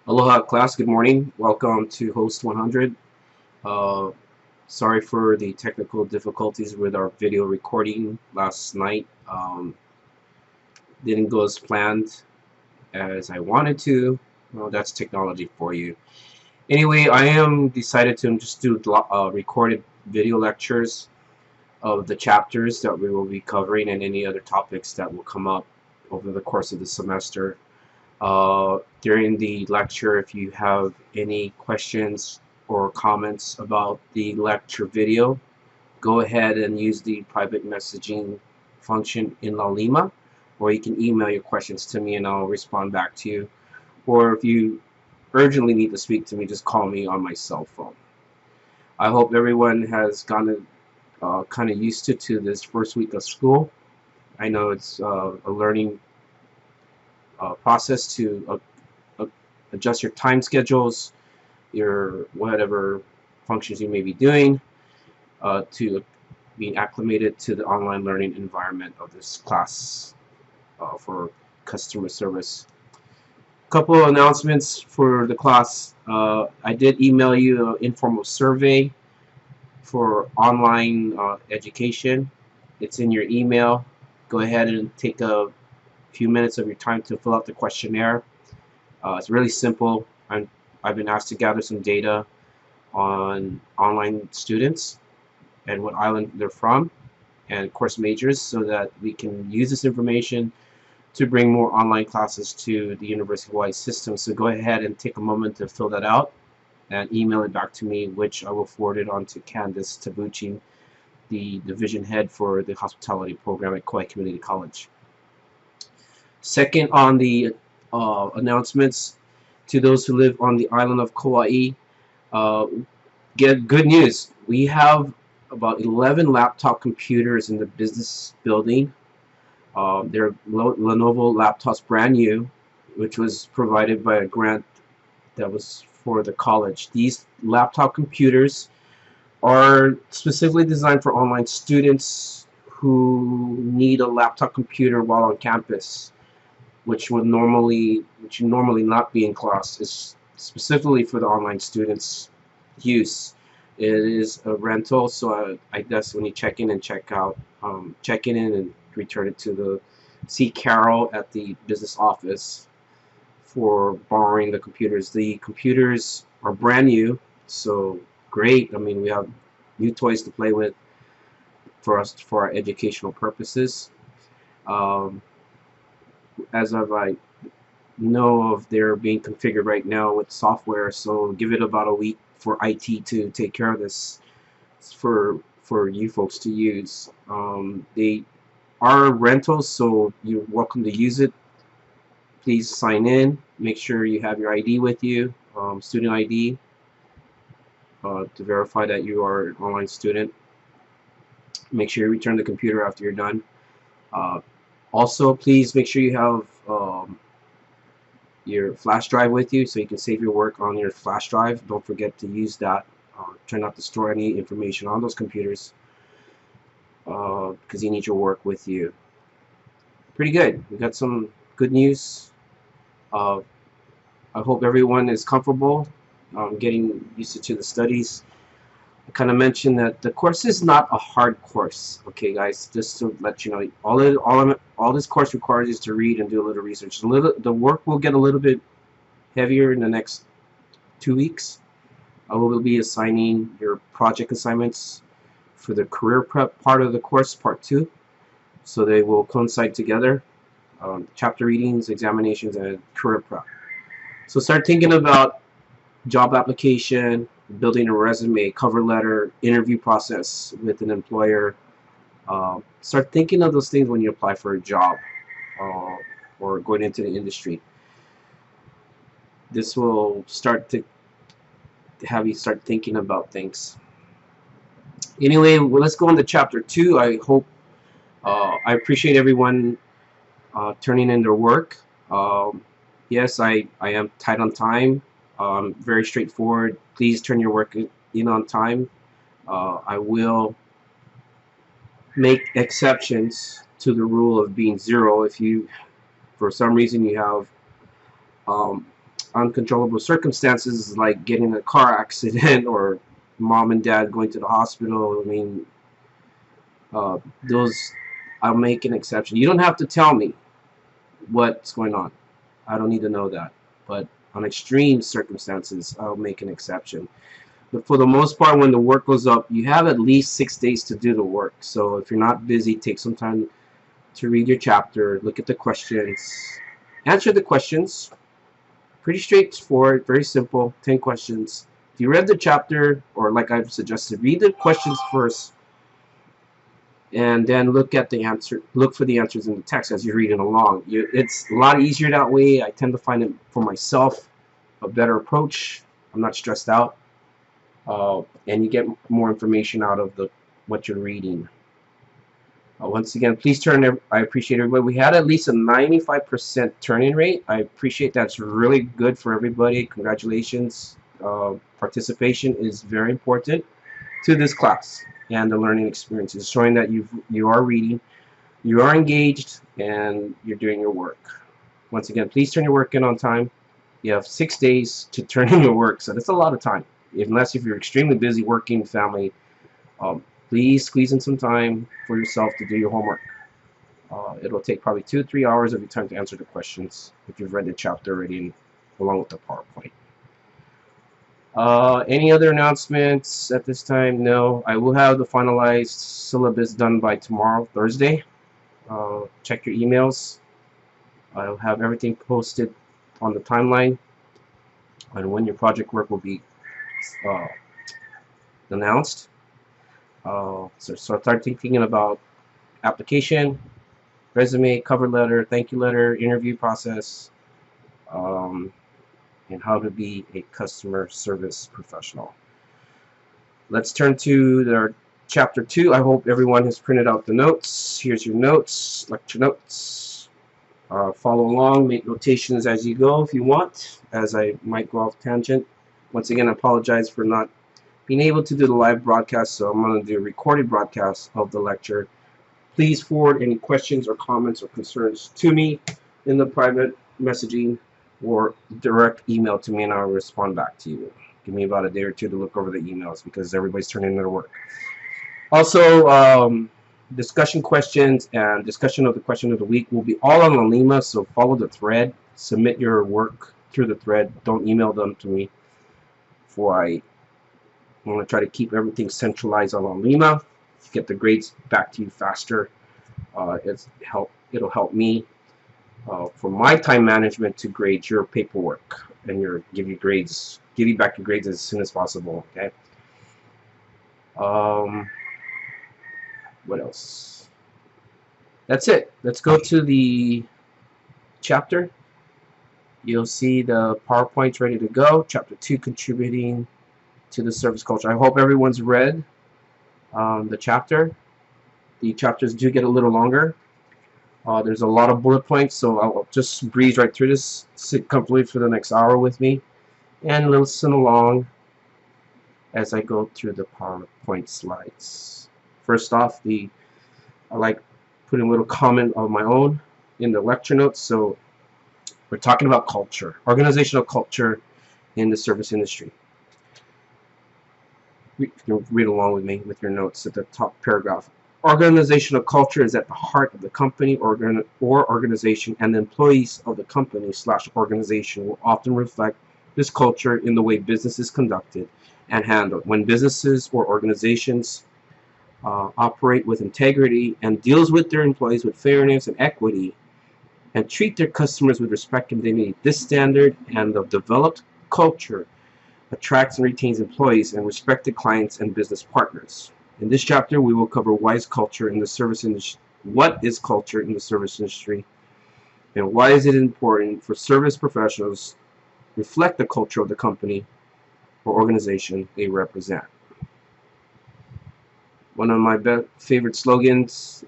Aloha class, good morning. Welcome to Host 100. Uh, Sorry for the technical difficulties with our video recording last night. Didn't go as planned as I wanted to. Well, that's technology for you. Anyway, I am decided to just do recorded video lectures of the chapters that we will be covering and any other topics that will come up over the course of the semester. During the lecture, if you have any questions or comments about the lecture video, go ahead and use the private messaging function in Lalima, or you can email your questions to me and I'll respond back to you. Or if you urgently need to speak to me, just call me on my cell phone. I hope everyone has gotten kind of used to this first week of school. I know it's a learning process to adjust your time schedules, your whatever functions you may be doing, to being acclimated to the online learning environment of this class for customer service. A couple of announcements for the class. I did email you an informal survey for online education. It's in your email. Go ahead and take a few minutes of your time to fill out the questionnaire. It's really simple. I've been asked to gather some data on online students and what island they're from and course majors so that we can use this information to bring more online classes to the university-wide system. So go ahead and take a moment to fill that out and email it back to me, which I will forward it on to Candice Tabucci, the division head for the hospitality program at Kauai Community College. Second on the announcements, to those who live on the island of Kauai, get good news. We have about 11 laptop computers in the business building. They're Lenovo laptops, brand new, which was provided by a grant that was for the college. These laptop computers are specifically designed for online students who need a laptop computer while on campus, which would normally not be in class. It's specifically for the online students' use. It is a rental, so I guess when you check in and check out, check in and return it to the see Carol at the business office for borrowing the computers. The computers are brand new, so great. I mean, we have new toys to play with for us for our educational purposes. Um, as of I know of, they're being configured right now with software, so give it about a week for IT to take care of this for you folks to use. They are rentals, so you're welcome to use it. Please sign in. Make sure you have your ID with you, student ID, to verify that you are an online student. Make sure you return the computer after you're done. Uh, Also, please make sure you have your flash drive with you so you can save your work on your flash drive. Don't forget to use that. Try not to store any information on those computers because you need your work with you. Pretty good. We got some good news. Uh, I hope everyone is comfortable getting used to the studies. I kind of mentioned that the course is not a hard course. Okay, guys, just to let you know, all this course requires is to read and do a little research. The work will get a little bit heavier in the next 2 weeks. I will be assigning your project assignments for the career prep part of the course, part 2. So they will coincide together. Chapter readings, examinations, and career prep. So start thinking about job application, building a resume, cover letter, interview process with an employer. Start thinking of those things when you apply for a job or going into the industry. This will start to have you start thinking about things. Anyway, well, let's go into chapter 2. I appreciate everyone turning in their work. Yes, I am tight on time. Very straightforward. Please turn your work in on time. I will make exceptions to the rule of being zero if you, for some reason, you have uncontrollable circumstances like getting in a car accident or mom and dad going to the hospital. I mean, those I'll make an exception. You don't have to tell me what's going on. I don't need to know that. But on extreme circumstances, I'll make an exception. But for the most part, when the work goes up, you have at least 6 days to do the work. So if you're not busy, take some time to read your chapter, look at the questions, answer the questions. Pretty straightforward, very simple, 10 questions. If you read the chapter, or like I've suggested, read the questions first, and then look for the answers in the text as you're reading along. It's a lot easier that way. I tend to find it for myself a better approach. I'm not stressed out, and you get more information out of what you're reading. Once again, please turn. I appreciate everybody. We had at least a 95% turn-in rate. I appreciate that's really good for everybody. Congratulations. Participation is very important to this class and the learning experience. It's showing that you are reading, you are engaged, and you're doing your work. Once again, please turn your work in on time. You have 6 days to turn in your work, so that's a lot of time. Unless if you're extremely busy working, family, please squeeze in some time for yourself to do your homework. It'll take probably 2 or 3 hours of your time to answer the questions if you've read the chapter already along with the PowerPoint. Any other announcements at this time? No. I will have the finalized syllabus done by tomorrow, Thursday. Check your emails. I'll have everything posted on the timeline and when your project work will be announced. So start thinking about application, resume, cover letter, thank you letter, interview process, and how to be a customer service professional. Let's turn to our chapter 2. I hope everyone has printed out the notes. Here's your notes, lecture notes. Follow along, make notations as you go if you want, as I might go off tangent. Once again, I apologize for not being able to do the live broadcast, so I'm going to do a recorded broadcast of the lecture. Please forward any questions or comments or concerns to me in the private messaging or direct email to me, and I'll respond back to you. Give me about a day or two to look over the emails because everybody's turning in their work. Also, discussion questions and discussion of the question of the week will be all on Laulima, so follow the thread. Submit your work through the thread. Don't email them to me, for I want to try to keep everything centralized on Laulima. Get the grades back to you faster. It'll help me for my time management to grade your paperwork and give you back your grades as soon as possible. Okay. What else? That's it. Let's go to the chapter. You'll see the PowerPoint's ready to go. Chapter 2, contributing to the service culture. I hope everyone's read the chapter. The chapters do get a little longer. There's a lot of bullet points, so I'll just breeze right through this. Sit comfortably for the next hour with me and listen along as I go through the PowerPoint slides. First off, I like putting a little comment of my own in the lecture notes. So we're talking about culture, organizational culture in the service industry. Read along with me with your notes at the top paragraph. Organizational culture is at the heart of the company or organization, and the employees of the company / organization will often reflect this culture in the way business is conducted and handled. When businesses or organizations operate with integrity and deals with their employees with fairness and equity and treat their customers with respect and dignity, this standard and the developed culture attracts and retains employees and respected clients and business partners. In this chapter, we will cover what is culture in the service industry, and why is it important for service professionals to reflect the culture of the company or organization they represent. One of my favorite slogans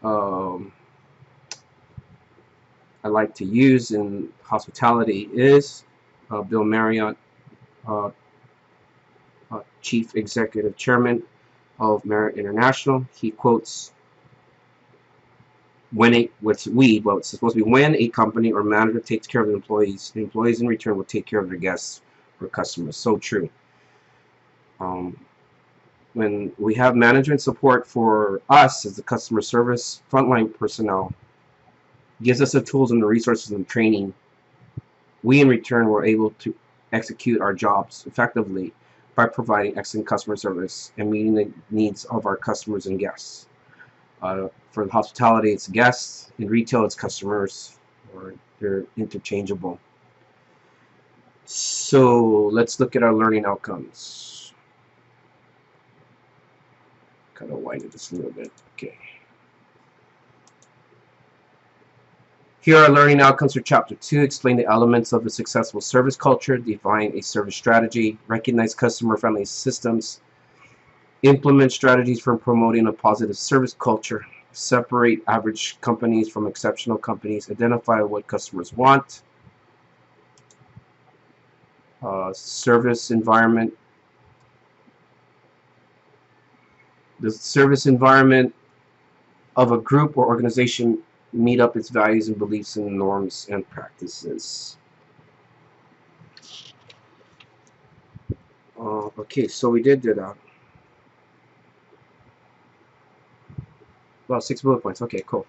I like to use in hospitality is Bill Marriott, Chief Executive Chairman of Marriott International. He quotes, well, it's supposed to be when a company or manager takes care of the employees in return will take care of their guests or customers. So true. Um, when we have management support for us as the customer service frontline personnel, gives us the tools and the resources and training, we in return were able to execute our jobs effectively by providing excellent customer service and meeting the needs of our customers and guests. For hospitality, it's guests. In retail, it's customers, or they're interchangeable. So let's look at our learning outcomes. Kind of widen this a little bit. Okay. Here are learning outcomes for Chapter 2. Explain the elements of a successful service culture. Define a service strategy. Recognize customer-friendly systems. Implement strategies for promoting a positive service culture. Separate average companies from exceptional companies. Identify what customers want. Service environment. The service environment of a group or organization meet up its values and beliefs and norms and practices. Okay, so we did do that. Well, 6 bullet points. Okay, cool.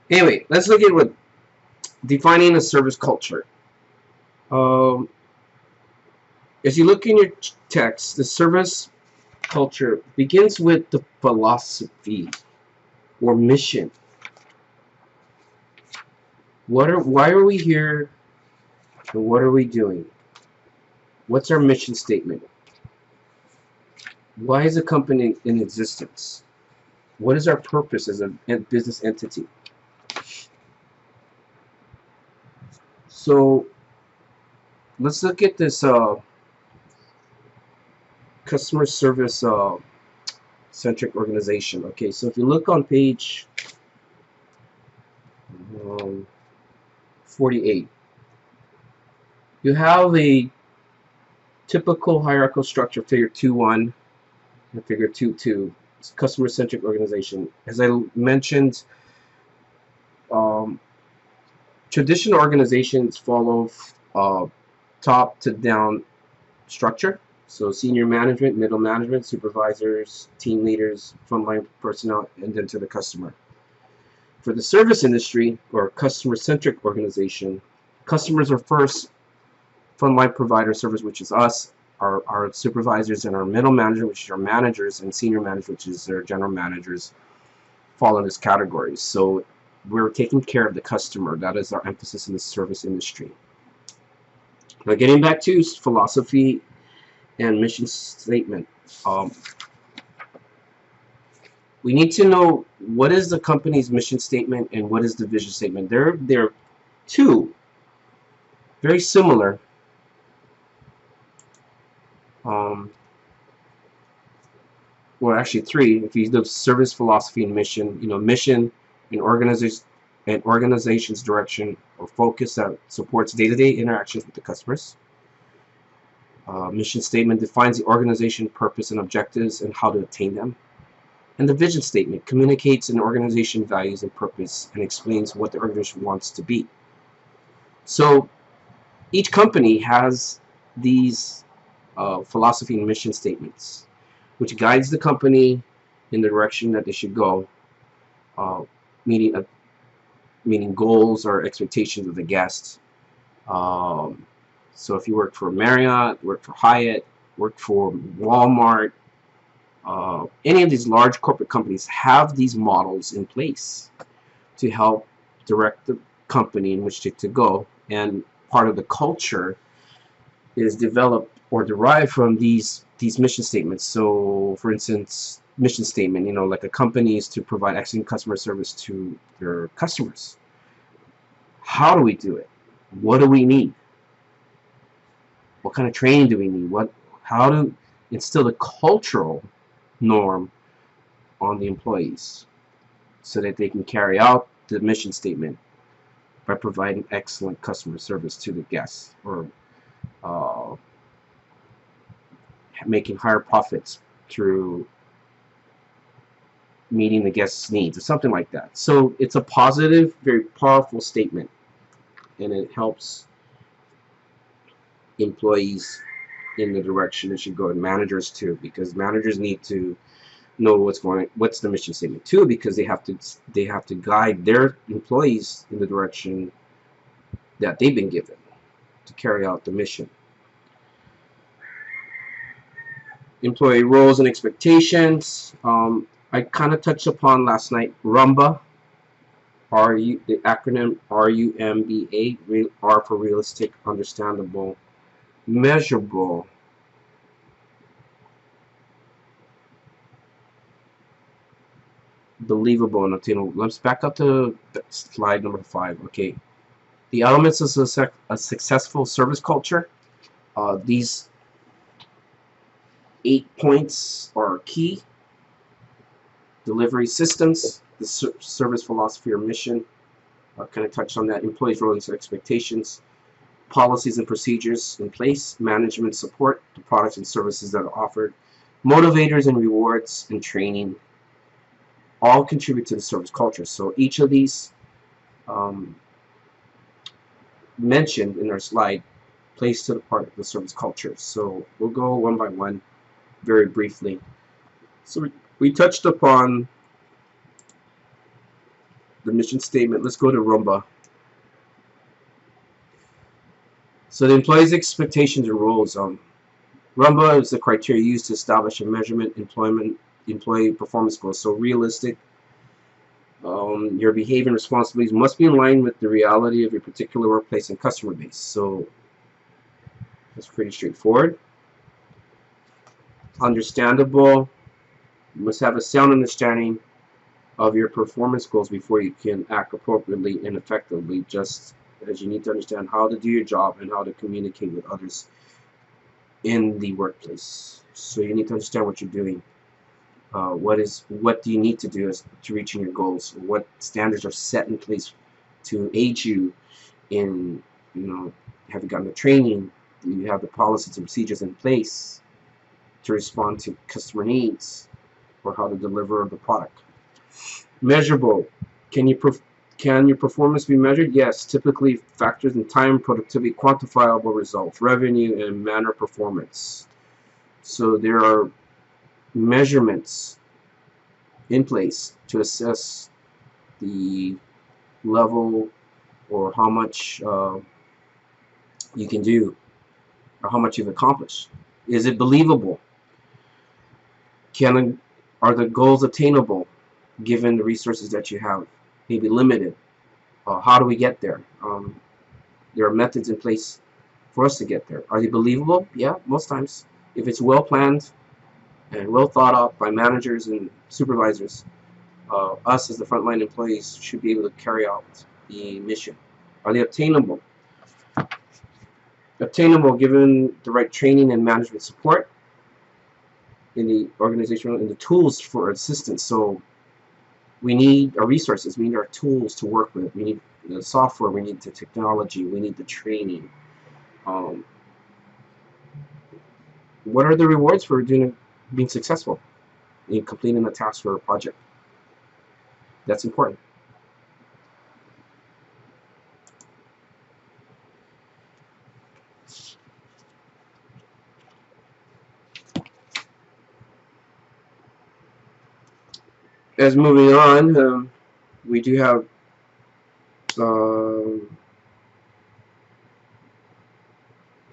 Anyway, let's look at what defining a service culture. As you look in your text, the service culture begins with the philosophy or mission. Why are we here, and what are we doing? What's our mission statement? Why is a company in existence? What is our purpose as a business entity? So let's look at this customer service centric organization. Okay, so if you look on page 48, you have a typical hierarchical structure, figure 2.1 and figure 2.2. It's a customer centric organization. As I mentioned, traditional organizations follow top to down structure. So senior management, middle management, supervisors, team leaders, frontline personnel, and then to the customer. For the service industry or customer-centric organization, customers are first, frontline provider service, which is us, our supervisors, and our middle manager, which is our managers, and senior manager, which is their general managers, fall in this category. So we're taking care of the customer. That is our emphasis in the service industry. Now, getting back to philosophy and mission statement, we need to know what is the company's mission statement and what is the vision statement. They're two very similar. Well, actually three. If you do service philosophy and mission, mission and organization's direction or focus that supports day-to-day interactions with the customers. Mission statement defines the organization purpose and objectives and how to attain them. And the vision statement communicates an organization values and purpose and explains what the organization wants to be. So each company has these philosophy and mission statements, which guides the company in the direction that they should go, meeting goals or expectations of the guests. So if you work for Marriott, work for Hyatt, work for Walmart, any of these large corporate companies have these models in place to help direct the company in which to go, and part of the culture is developed or derived from these mission statements. So for instance, mission statement, like a company is to provide excellent customer service to their customers. How do we do it? What do we need? What kind of training do we need? How to instill the cultural norm on the employees so that they can carry out the mission statement by providing excellent customer service to the guests, or making higher profits through meeting the guest's needs or something like that. So it's a positive, very powerful statement, and it helps employees in the direction it should go, and managers too, because managers need to know what's the mission statement too, because they have to guide their employees in the direction that they've been given to carry out the mission. Employee roles and expectations. I kind of touched upon last night. RUMBA, the acronym RUMBA, R for realistic, understandable, measurable, believable, and attainable. Let's back up to slide number 5. Okay, the elements of a successful service culture. These 8 points are key. Delivery systems, the service philosophy or mission. I kind of touched on that. Employees' roles and expectations, policies and procedures in place, management support, the products and services that are offered, motivators and rewards, and training, all contribute to the service culture. So each of these mentioned in our slide plays to the part of the service culture. So we'll go one by one very briefly. So we touched upon the mission statement. Let's go to RUMBA. So the employee's expectations and roles. RUMBA is the criteria used to establish a measurement employee performance goals. So realistic. Your behavior and responsibilities must be in line with the reality of your particular workplace and customer base. So that's pretty straightforward. Understandable. You must have a sound understanding of your performance goals before you can act appropriately and effectively, just as you need to understand how to do your job and how to communicate with others in the workplace. So you need to understand what you're doing. What do you need to do to reaching your goals? What standards are set in place to aid you in, have you gotten the training? Do you have the policies and procedures in place to respond to customer needs, or how to deliver the product? Measurable. Can your performance be measured? Yes. Typically factors in time, productivity, quantifiable results, revenue, and manner performance. So there are measurements in place to assess the level or how much you can do or how much you've accomplished. Is it believable? Are the goals attainable given the resources that you have? Maybe limited. How do we get there? There are methods in place for us to get there. Are they believable? Yeah, most times. If it's well planned and well thought out by managers and supervisors, us as the frontline employees should be able to carry out the mission. Are they obtainable? Obtainable given the right training and management support in the organizational and the tools for assistance. So we need our resources, we need our tools to work with, we need the software, we need the technology, we need the training. What are the rewards for being successful in completing a task or a project? That's important. As moving on, we do have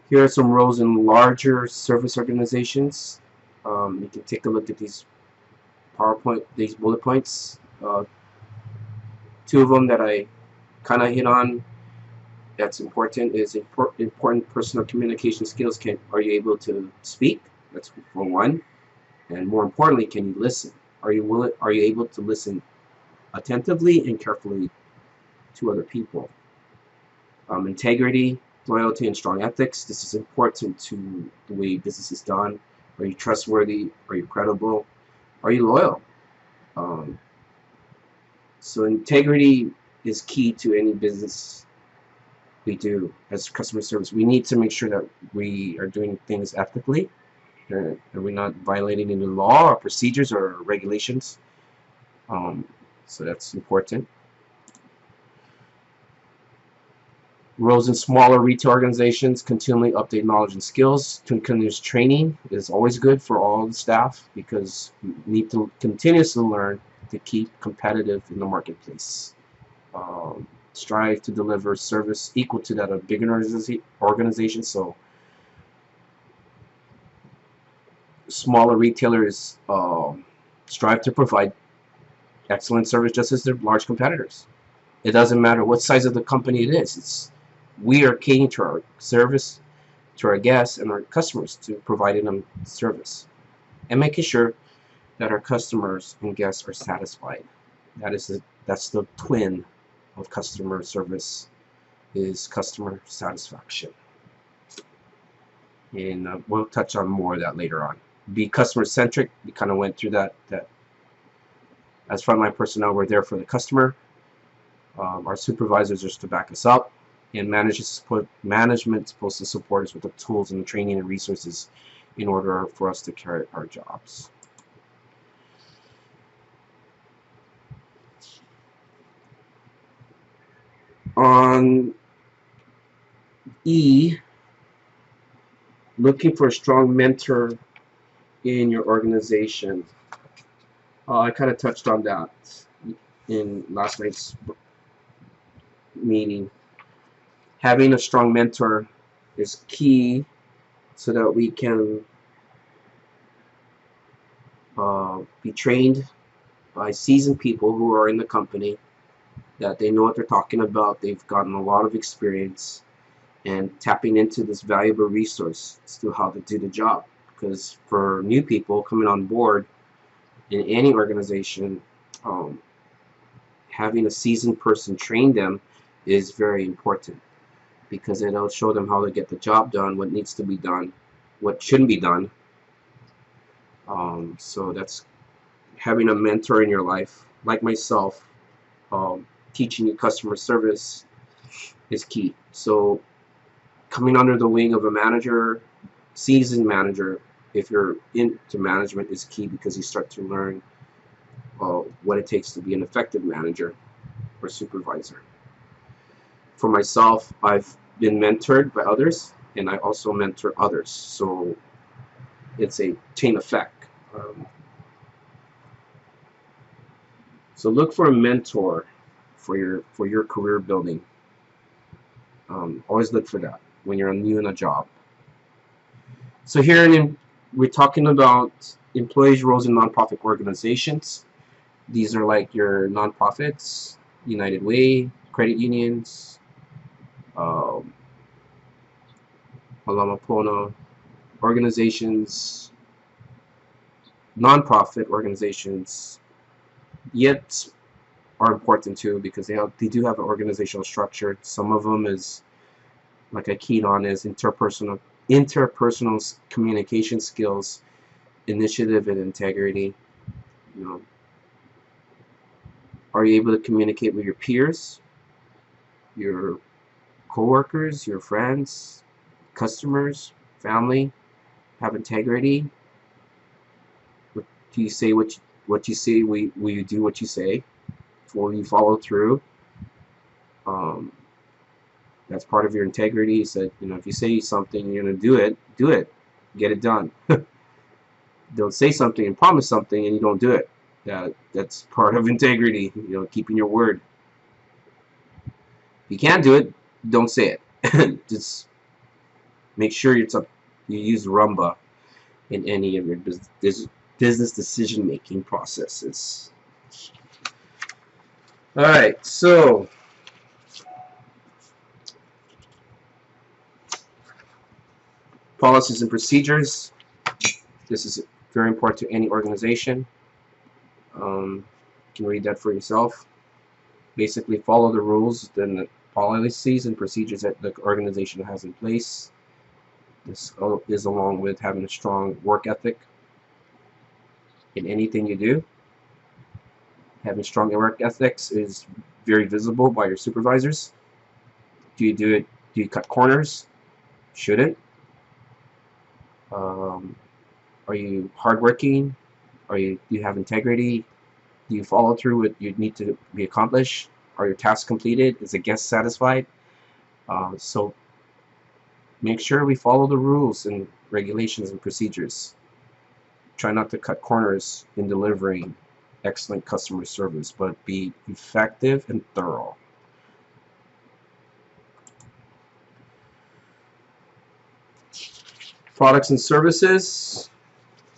here are some roles in larger service organizations. You can take a look at these these bullet points. 2 of them that I kind of hit on that's important is important personal communication skills. Are you able to speak? That's for one. And more importantly, can you listen? Are you able to listen attentively and carefully to other people? Integrity, loyalty, and strong ethics. This is important to the way business is done. Are you trustworthy? Are you credible? Are you loyal? So integrity is key to any business we do as customer service. We need to make sure that we are doing things ethically, and we're not violating any law or procedures or regulations. So that's important. Roles in smaller retail organizations continually update knowledge and skills. Continuous training is always good for all the staff because you need to continuously learn to keep competitive in the marketplace. Strive to deliver service equal to that of bigger organizations. So smaller retailers strive to provide excellent service just as their large competitors. It doesn't matter what size of the company it is. We are catering to our service, to our guests and our customers, to providing them service and making sure that our customers and guests are satisfied. That's the twin of customer service, is customer satisfaction. And we'll touch on more of that later on. Be customer centric. We kind of went through that. That as frontline personnel, we're there for the customer. Our supervisors are to back us up, and management is supposed to support us with the tools and the training and resources in order for us to carry our jobs. On E, looking for a strong mentor in your organization. I kind of touched on that in last night's meeting. Having a strong mentor is key so that we can be trained by seasoned people who are in the company, that they know what they're talking about, they've gotten a lot of experience, and tapping into this valuable resource as to how to do the job. Because for new people coming on board in any organization, having a seasoned person train them is very important, because it'll show them how to get the job done, what needs to be done, what shouldn't be done. So that's having a mentor in your life, like myself, teaching you customer service is key. So coming under the wing of a manager, seasoned manager, if you're into management, is key, because you start to learn what it takes to be an effective manager or supervisor. For myself, I've been mentored by others, and I also mentor others, so it's a chain effect. So look for a mentor for your career building. Always look for that when you're new in a job. So here we're talking about employees' roles in nonprofit organizations. These are like your nonprofits, United Way, credit unions, Alamapona organizations, nonprofit organizations, yet are important too, because they do have an organizational structure. Some of them is, like I keyed on, is interpersonal communication skills, initiative, and integrity. You know, are you able to communicate with your peers, your coworkers, your friends, customers, family? Have integrity? Do you say what you say? Will you do what you say? Will you follow through? That's part of your integrity. So, if you say something, you're gonna do it. Do it. Get it done. Don't say something and promise something and you don't do it. That's part of integrity. Keeping your word. If you can't do it, don't say it. Just make sure you use Rumba in any of your business decision-making processes. Alright, so policies and procedures. This is very important to any organization. You can read that for yourself. Basically, follow the rules, then the policies and procedures that the organization has in place. This is along with having a strong work ethic in anything you do. Having strong work ethics is very visible by your supervisors. Do you cut corners? Shouldn't. Are you hardworking? Do you have integrity? Do you follow through with you need to be accomplished? Are your tasks completed? Is the guest satisfied? So make sure we follow the rules and regulations and procedures. Try not to cut corners in delivering excellent customer service, but be effective and thorough. Products and services.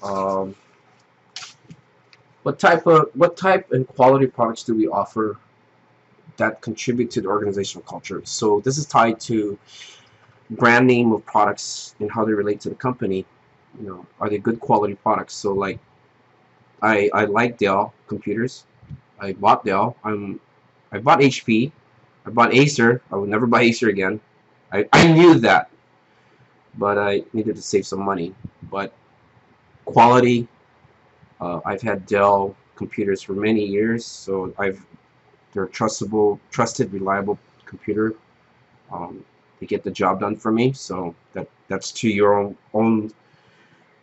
Um, what type and quality products do we offer that contribute to the organizational culture? So this is tied to brand name of products and how they relate to the company. Are they good quality products? So like I like Dell computers. I bought Dell. I bought HP. I bought Acer. I would never buy Acer again. I knew that, but I needed to save some money. But quality, I've had Dell computers for many years, so they're trusted, reliable computer. They get the job done for me, so that's to your own.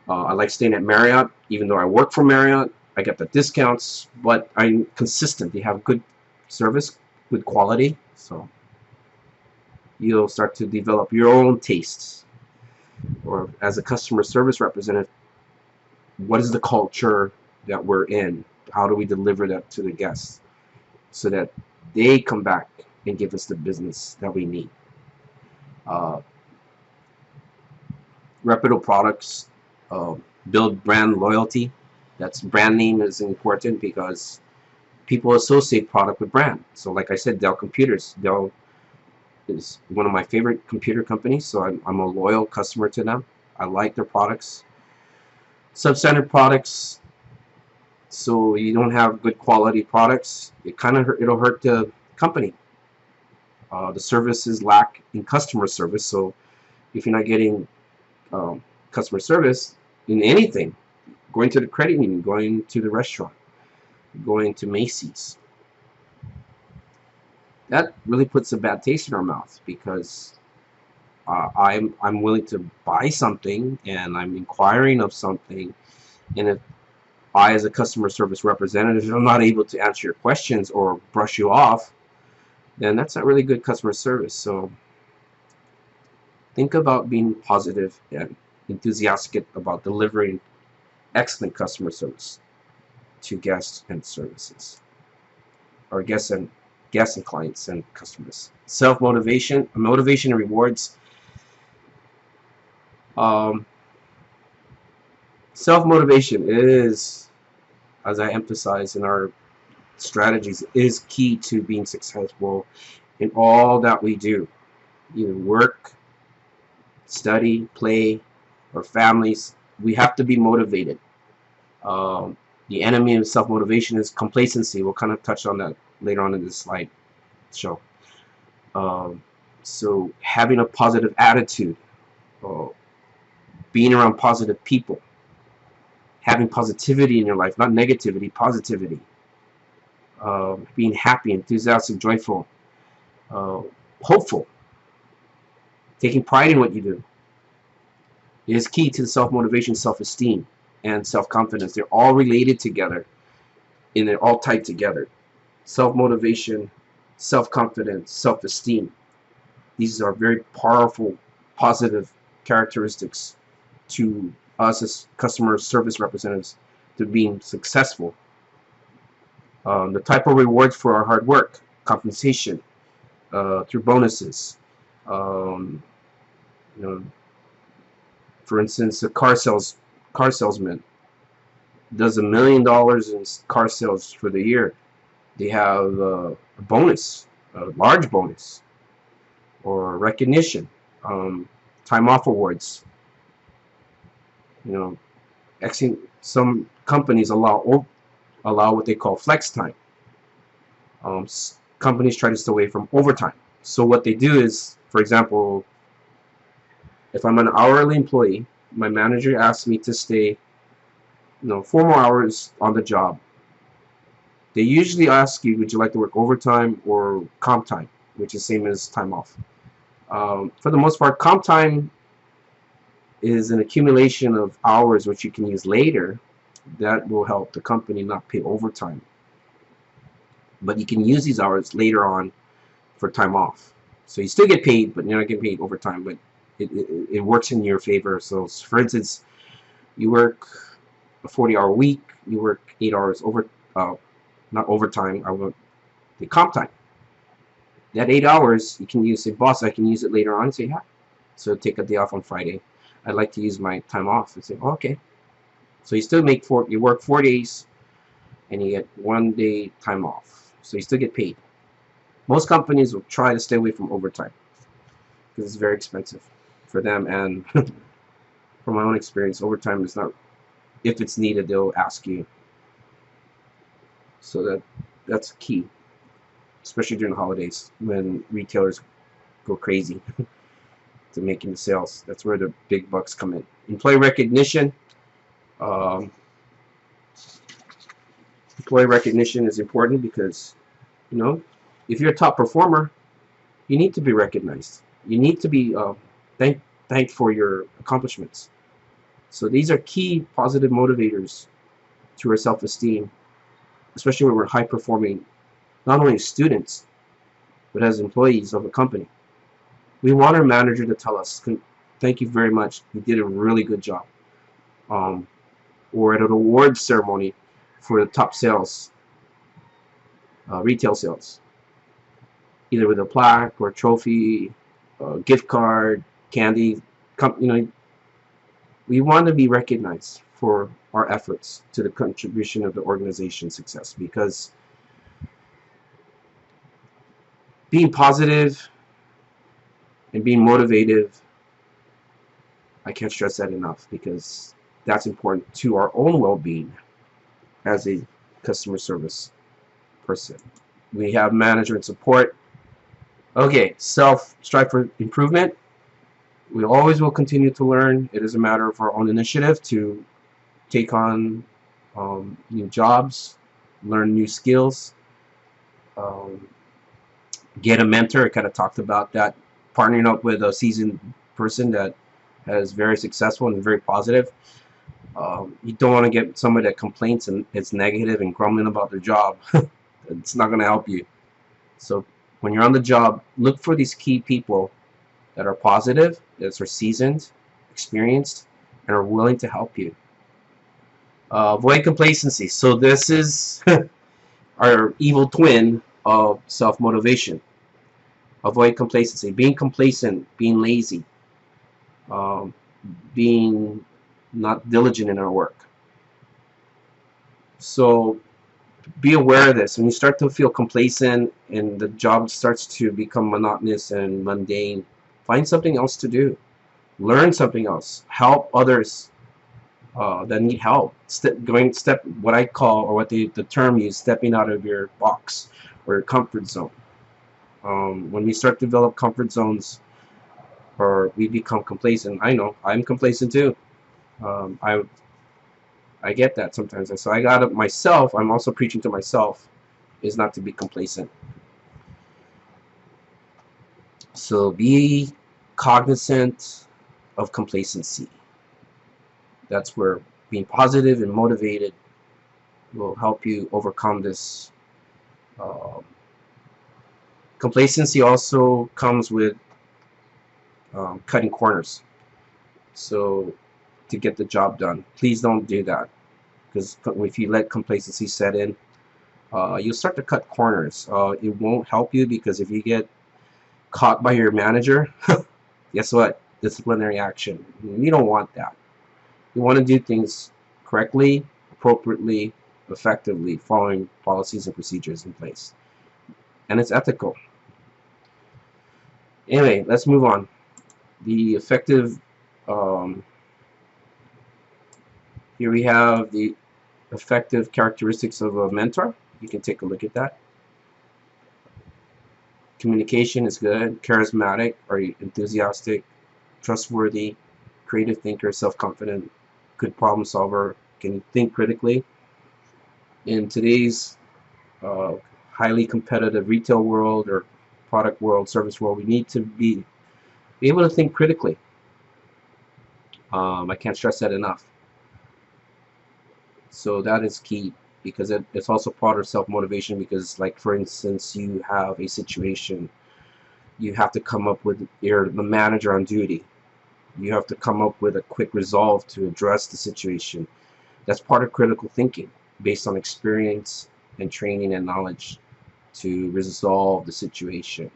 I like staying at Marriott, even though I work for Marriott. I get the discounts, but I'm consistent. They have good service, good quality, so you'll start to develop your own tastes. Or as a customer service representative, what is the culture that we're in? How do we deliver that to the guests so that they come back and give us the business that we need? Reputable products build brand loyalty. That's brand name is important because people associate product with brand. So like I said, Dell Computers. Dell is one of my favorite computer companies, so I'm a loyal customer to them. I like their products. Substandard products. So you don't have good quality products, it'll hurt the company. The services lack in customer service. So if you're not getting customer service in anything, going to the credit union, going to the restaurant, going to Macy's, that really puts a bad taste in our mouth because I'm willing to buy something and I'm inquiring of something, and if I, as a customer service representative, am not able to answer your questions or brush you off, then that's not really good customer service. So think about being positive and enthusiastic about delivering excellent customer service to guests and services, or guests and clients and customers. Self-motivation, motivation and rewards. Self-motivation is, as I emphasize in our strategies, is key to being successful in all that we do, either work, study, play, or families. We have to be motivated. The enemy of self-motivation is complacency. We'll kind of touch on that later on in this slide show. So having a positive attitude, being around positive people, having positivity in your life, not negativity, positivity, being happy, enthusiastic, joyful, hopeful, taking pride in what you do is key to self-motivation, self-esteem, and self-confidence. They're all related together, and they're all tied together. Self-motivation, self-confidence, self-esteem. These are very powerful, positive characteristics to us as customer service representatives to being successful. The type of rewards for our hard work, compensation through bonuses. For instance, a car salesman does $1 million in car sales for the year. They have a bonus, a large bonus, or recognition, time off awards. Some companies allow what they call flex time. Companies try to stay away from overtime. So what they do is, for example, if I'm an hourly employee, my manager asks me to stay 4 more hours on the job. They usually ask you, would you like to work overtime or comp time, which is same as time off. For the most part, comp time is an accumulation of hours which you can use later that will help the company not pay overtime. but you can use these hours later on for time off. So you still get paid, but you're not getting paid overtime, but it works in your favor. So for instance, you work a 40-hour week, you work 8 hours over, not overtime, I want the comp time. That 8 hours, you can use, say, boss, I can use it later on, and say, yeah. So take a day off on Friday. I'd like to use my time off, and say, oh, okay. So you still make you work 4 days, and you get 1 day time off. So you still get paid. Most companies will try to stay away from overtime because it's very expensive for them, and from my own experience, overtime is not, if it's needed, they'll ask you. So that's key, especially during the holidays when retailers go crazy to making the sales. That's where the big bucks come in. Employee recognition. Employee recognition is important because, you know, if you're a top performer, you need to be recognized. You need to be thanked for your accomplishments. So these are key positive motivators to our self-esteem, especially when we're high-performing, not only as students, but as employees of a company. We want our manager to tell us, thank you very much, you did a really good job. Or at an awards ceremony for the top sales, retail sales, either with a plaque or a trophy, gift card, candy, you know, we want to be recognized for our efforts to the contribution of the organization's success, because being positive and being motivative, I can't stress that enough, because that's important to our own well-being as a customer service person. We have management support. Okay, strive for improvement. We always will continue to learn. It is a matter of our own initiative to take on new jobs, learn new skills, get a mentor. I kind of talked about that, partnering up with a seasoned person that is very successful and very positive. You don't want to get somebody that complains and is negative and grumbling about their job. It's not going to help you. So when you're on the job, look for these key people that are positive, that are seasoned, experienced, and are willing to help you. Avoid complacency. So this is our evil twin of self-motivation. Avoid complacency. Being complacent, being lazy, being not diligent in our work. So be aware of this. When you start to feel complacent and the job starts to become monotonous and mundane, find something else to do. Learn something else. Help others that need help. What I call, or what the term used, stepping out of your box or your comfort zone. When we start to develop comfort zones, or we become complacent, I know I'm complacent too. I get that sometimes, and so I got it myself. I'm also preaching to myself, is not to be complacent. So be cognizant of complacency. That's where being positive and motivated will help you overcome this. Complacency also comes with cutting corners. So to get the job done, please don't do that, because if you let complacency set in, you'll start to cut corners. It won't help you, because if you get caught by your manager, guess what? Disciplinary action. You don't want that. You want to do things correctly, appropriately, effectively, following policies and procedures in place. And it's ethical. Anyway, let's move on. The effective, here we have the effective characteristics of a mentor. You can take a look at that. Communication is good, charismatic, or enthusiastic, trustworthy, creative thinker, self-confident, good problem solver, can think critically. In today's highly competitive retail world, or product world, service world, we need to be able to think critically. I can't stress that enough. So that is key. because it's also part of self-motivation. Because, like, for instance, you have a situation, you have to come up with, you're the manager on duty, you have to come up with a quick resolve to address the situation. That's part of critical thinking, based on experience and training and knowledge to resolve the situation.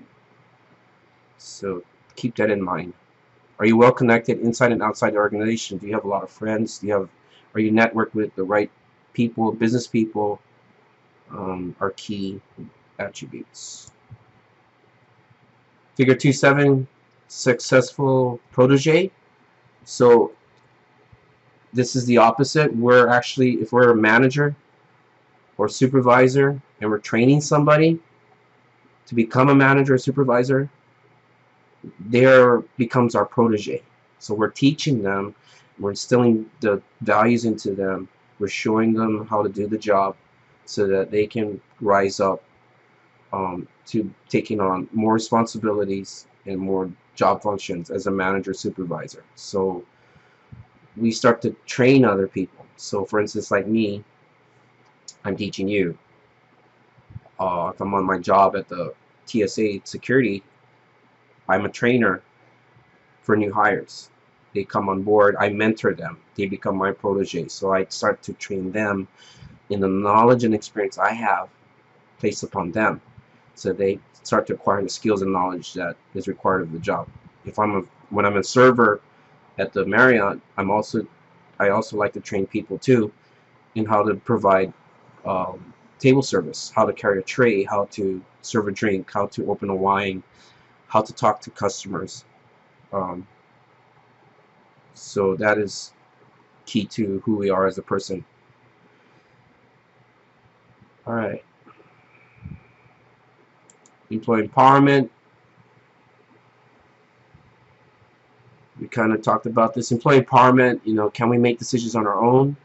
So keep that in mind. Are you well connected inside and outside the organization? Do you have a lot of friends? Are you networked with the right people? Business people are key attributes. Figure 2.7, successful protege. So this is the opposite. We're actually, if we're a manager or supervisor and we're training somebody to become a manager or supervisor, there becomes our protege. So we're teaching them, we're instilling the values into them, we're showing them how to do the job so that they can rise up to taking on more responsibilities and more job functions as a manager supervisor. So we start to train other people. So for instance, like me, I'm teaching you. If I'm on my job at the TSA security, I'm a trainer for new hires. They come on board, I mentor them, they become my protege. So I start to train them in the knowledge and experience I have placed upon them, so they start to acquire the skills and knowledge that is required of the job. When I'm a server at the Marriott, I also like to train people too in how to provide table service, how to carry a tray, how to serve a drink, how to open a wine, how to talk to customers. So that is key to who we are as a person. Alright. Employee empowerment. We kind of talked about this. Employee empowerment, can we make decisions on our own?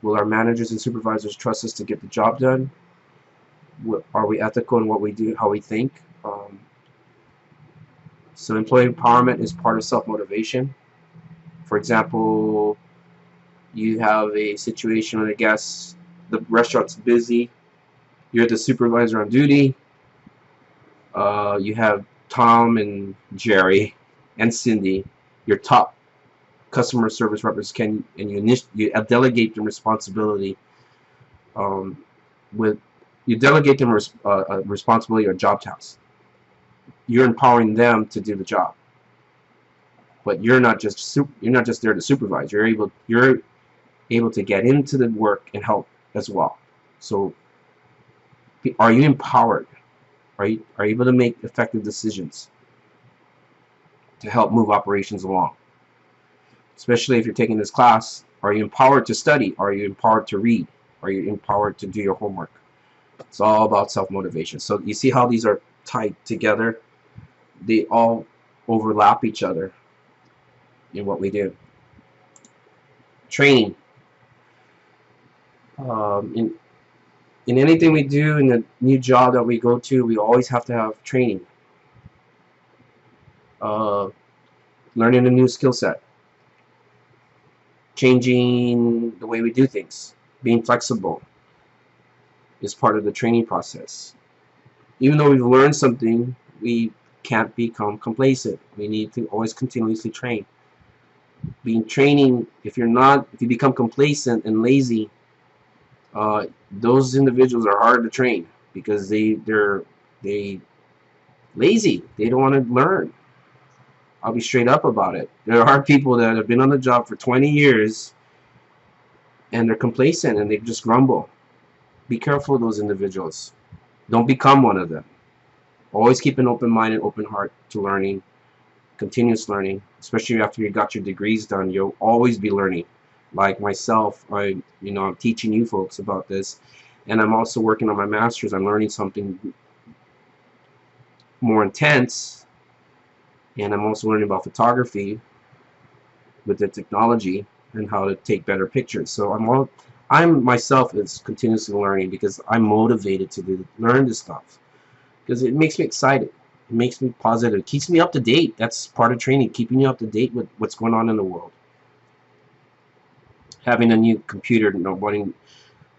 Will our managers and supervisors trust us to get the job done? Are we ethical in what we do, how we think? So employee empowerment is part of self-motivation. For example, you have a situation with a guest, the restaurant's busy, you're the supervisor on duty, you have Tom and Jerry and Cindy, your top customer service representatives, and you delegate them responsibility. You delegate them responsibility or job tasks. You're empowering them to do the job, but you're not just there to supervise. You're able to get into the work and help as well. So, are you empowered? Are you able to make effective decisions to help move operations along? Especially if you're taking this class, are you empowered to study? Are you empowered to read? Are you empowered to do your homework? It's all about self-motivation. So you see how these are tied together? They all overlap each other in what we do. Training. In anything we do, in a new job that we go to, we always have to have training. Learning a new skill set. Changing the way we do things. Being flexible is part of the training process. Even though we've learned something, we can't become complacent. We need to always continuously train. If you become complacent and lazy, those individuals are hard to train because they're lazy. They don't want to learn. I'll be straight up about it. There are people that have been on the job for 20 years and they're complacent and they just grumble. Be careful of those individuals. Don't become one of them. Always keep an open mind and open heart to learning, continuous learning, especially after you got your degrees done. You'll always be learning. Like myself, I'm teaching you folks about this, and I'm also working on my master's. I'm learning something more intense, and I'm also learning about photography with the technology and how to take better pictures. So I'm myself is continuously learning because I'm motivated to learn this stuff because it makes me excited. It makes me positive. It keeps me up to date. That's part of training, keeping you up to date with what's going on in the world. Having a new computer,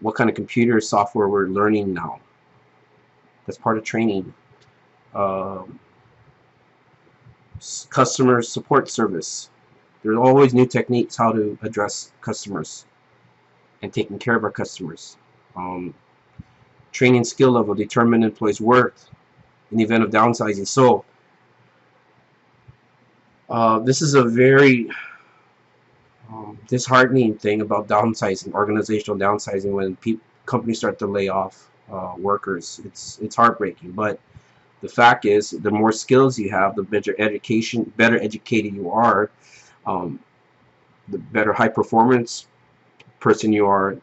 what kind of computer software we're learning now. That's part of training. Um, Customer support service. There's always new techniques how to address customers and taking care of our customers. Um, Training skill level, determine employees' worth in the event of downsizing. So this is a very disheartening thing about downsizing, organizational downsizing, when companies start to lay off workers. It's heartbreaking, but the fact is, the more skills you have, the better educated you are, the better high performance person you are.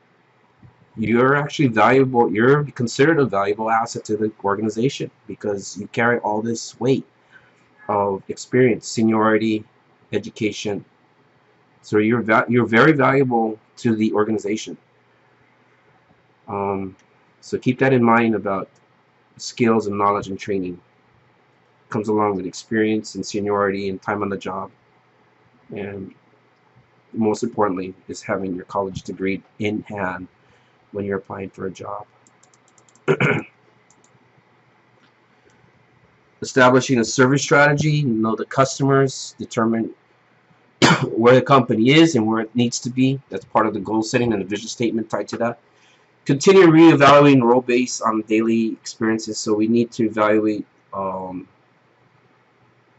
You're actually valuable. You're considered a valuable asset to the organization because you carry all this weight of experience, seniority, education. So you're very valuable to the organization. So keep that in mind about skills and knowledge and training. It comes along with experience and seniority and time on the job. And most importantly is having your college degree in hand when you're applying for a job. Establishing a service strategy, know the customers, determine where the company is and where it needs to be. That's part of the goal setting and the vision statement tied to that. Continue reevaluating role based on daily experiences. So we need to evaluate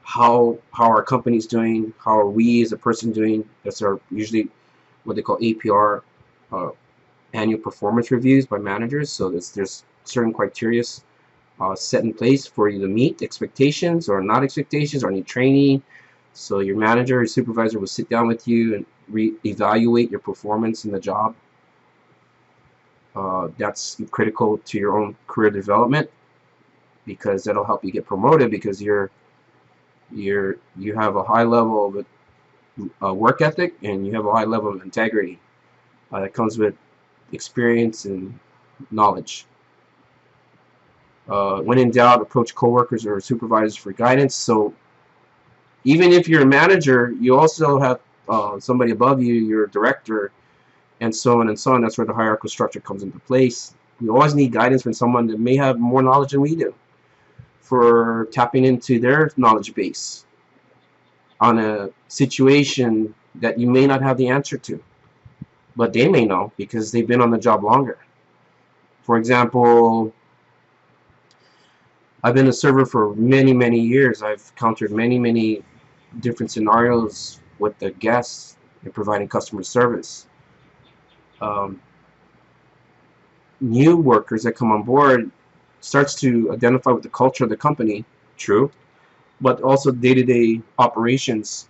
how our company is doing, how are we as a person doing. That's our usually what they call APR, annual performance reviews by managers. So there's certain criteria set in place for you to meet expectations or not expectations or need training. So your manager or supervisor will sit down with you and reevaluate your performance in the job. That's critical to your own career development because that'll help you get promoted because you have a high level of work ethic and you have a high level of integrity that comes with experience and knowledge. When in doubt, approach coworkers or supervisors for guidance. So even if you're a manager, you also have somebody above you, your director, and so on and so on. That's where the hierarchical structure comes into place. You always need guidance from someone that may have more knowledge than we do for tapping into their knowledge base on a situation that you may not have the answer to, but they may know because they've been on the job longer. For example, I've been a server for many years. I've encountered many different scenarios with the guests and providing customer service. New workers that come on board starts to identify with the culture of the company, true, but also day-to-day operations.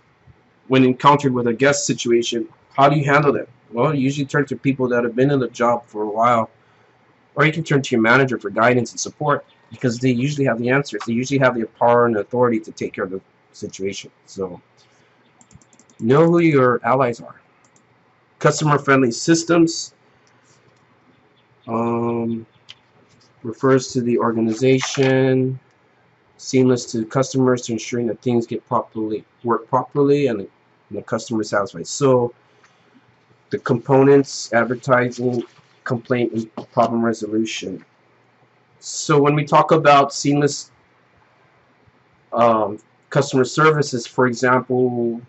When encountered with a guest situation, how do you handle that? Well, you usually turn to people that have been in the job for a while, or you can turn to your manager for guidance and support because they usually have the answers. They usually have the power and authority to take care of the situation. So know who your allies are. Customer-friendly systems refers to the organization, seamless to customers, to ensuring that things work properly and the customer is satisfied. So the components, advertising, complaint, and problem resolution. So when we talk about seamless customer services, for example,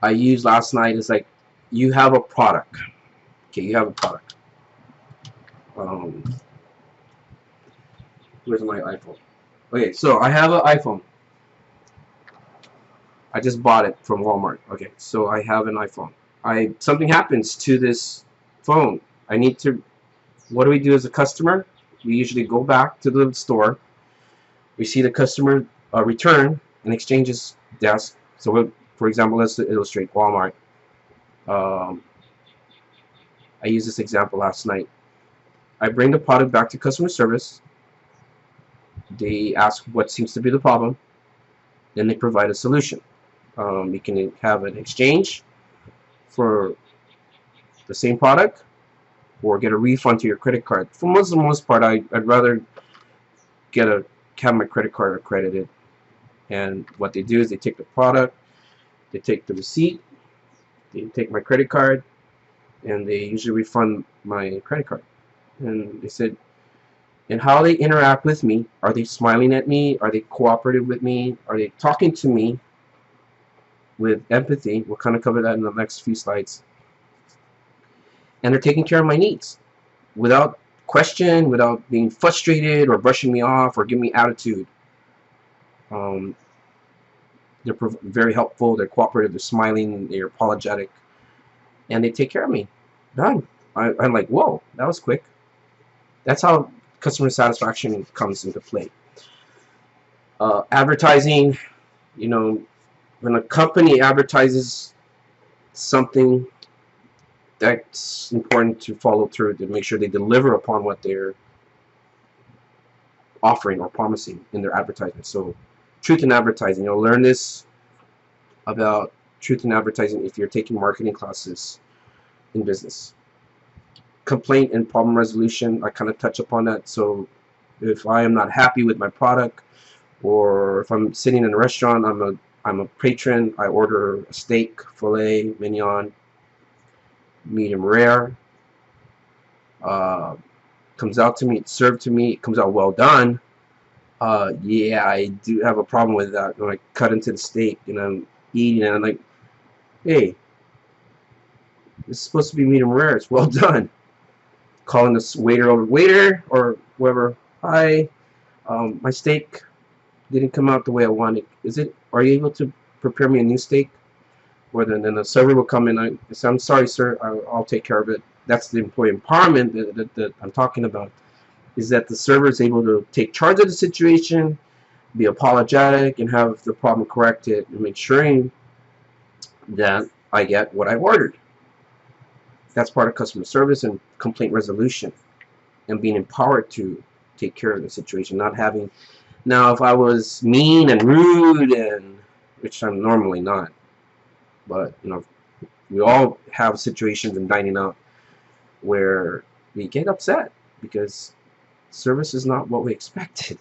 I used last night is like you have a product. Okay, you have a product. Where's my iPhone? Okay, so I have an iPhone. I just bought it from Walmart. Okay, so I have an iPhone. Something happens to this phone. I need to. What do we do as a customer? We usually go back to the store. We see the customer return and exchanges desk. So, for example, let's illustrate Walmart. I used this example last night. I bring the product back to customer service. They ask what seems to be the problem. Then they provide a solution. You can have an exchange for the same product or get a refund to your credit card. For the most part, I'd rather have my credit card accredited. And what they do is they take the product, they take the receipt, they take my credit card, and they usually refund my credit card. And they said, and how they interact with me, are they smiling at me, are they cooperative with me, are they talking to me with empathy? We'll kind of cover that in the next few slides. And they're taking care of my needs without question, without being frustrated or brushing me off or giving me attitude. They're very helpful, they're cooperative, they're smiling, they're apologetic, and they take care of me. Done. I'm like, whoa, that was quick. That's how customer satisfaction comes into play. Advertising, you know, when a company advertises something, that's important to follow through to make sure they deliver upon what they're offering or promising in their advertisement. So truth in advertising, you'll learn this about truth in advertising if you're taking marketing classes in business. Complaint and problem resolution, I kind of touch upon that. So if I am not happy with my product, or if I'm sitting in a restaurant, I'm a patron, I order a steak, filet mignon, medium rare, comes out to me, it's served to me, it comes out well done. Yeah, I do have a problem with that. When I cut into the steak and I'm eating and I'm like, hey, this is supposed to be medium rare, it's well done. Calling this waiter over, waiter or whoever, hi, my steak didn't come out the way I wanted. Are you able to prepare me a new steak? Or then the server will come in. I say, I'm sorry, sir, I'll take care of it. That's the employee empowerment that I'm talking about, is that the server is able to take charge of the situation, be apologetic, and have the problem corrected, and make sure that I get what I ordered. That's part of customer service and complaint resolution, and being empowered to take care of the situation, not having. Now, if I was mean and rude, and which I'm normally not, but you know, we all have situations in dining out where we get upset because service is not what we expected,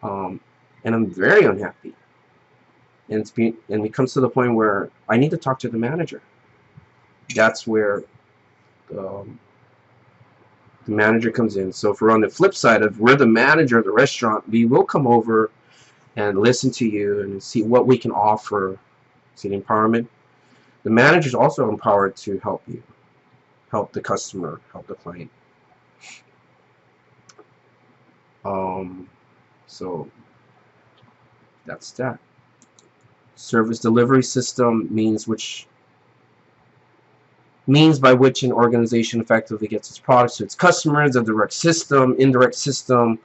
and I'm very unhappy. And it comes to the point where I need to talk to the manager. That's where the manager comes in. So if we're on the flip side of we're the manager of the restaurant, we will come over and listen to you and see what we can offer. See the empowerment? The manager is also empowered to help you, help the customer, help the client. So that's that. Service delivery system means by which an organization effectively gets its products to its customers. A direct system, indirect system.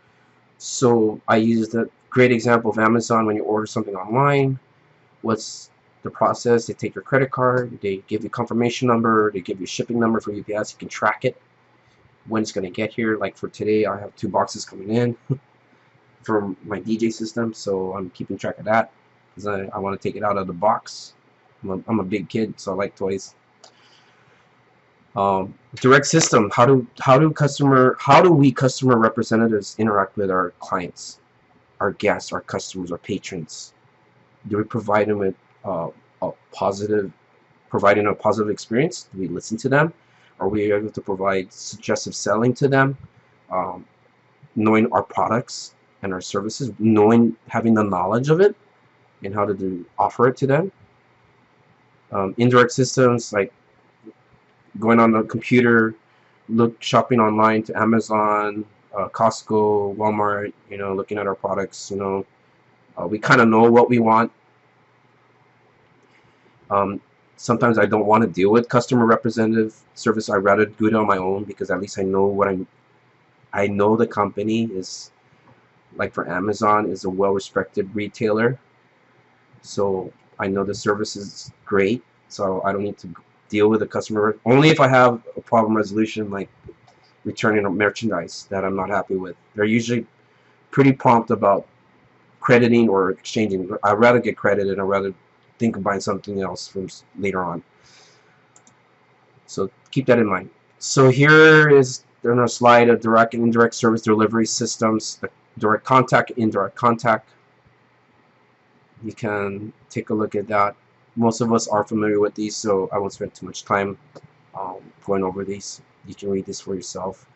So I use the great example of Amazon. When you order something online, what's the process? They take your credit card, they give you confirmation number, they give you shipping number for UPS. You can track it when it's going to get here. Like for today, I have 2 boxes coming in from my DJ system, so I'm keeping track of that because I want to take it out of the box. I'm a big kid, so I like toys. Direct system. How do we customer representatives interact with our clients, our guests, our customers, our patrons? Do we provide them with providing a positive experience? Do we listen to them? Are we able to provide suggestive selling to them? Knowing our products and our services, having the knowledge of it and how to offer it to them. Indirect systems, like going on the computer, shopping online to Amazon, Costco, Walmart, looking at our products, we kind of know what we want. Sometimes I don't want to deal with customer representative service. I'd rather do it on my own because at least I know I know the company is, like for Amazon, is a well-respected retailer. So I know the service is great, so I don't need to deal with a customer. Only if I have a problem resolution, like returning a merchandise that I'm not happy with. They're usually pretty prompt about crediting or exchanging. I'd rather get credited. I'd rather think of buying something else from later on. So keep that in mind. So here is on our slide of direct and indirect service delivery systems. Direct contact, indirect contact. You can take a look at that. Most of us are familiar with these, so I won't spend too much time going over these. You can read this for yourself.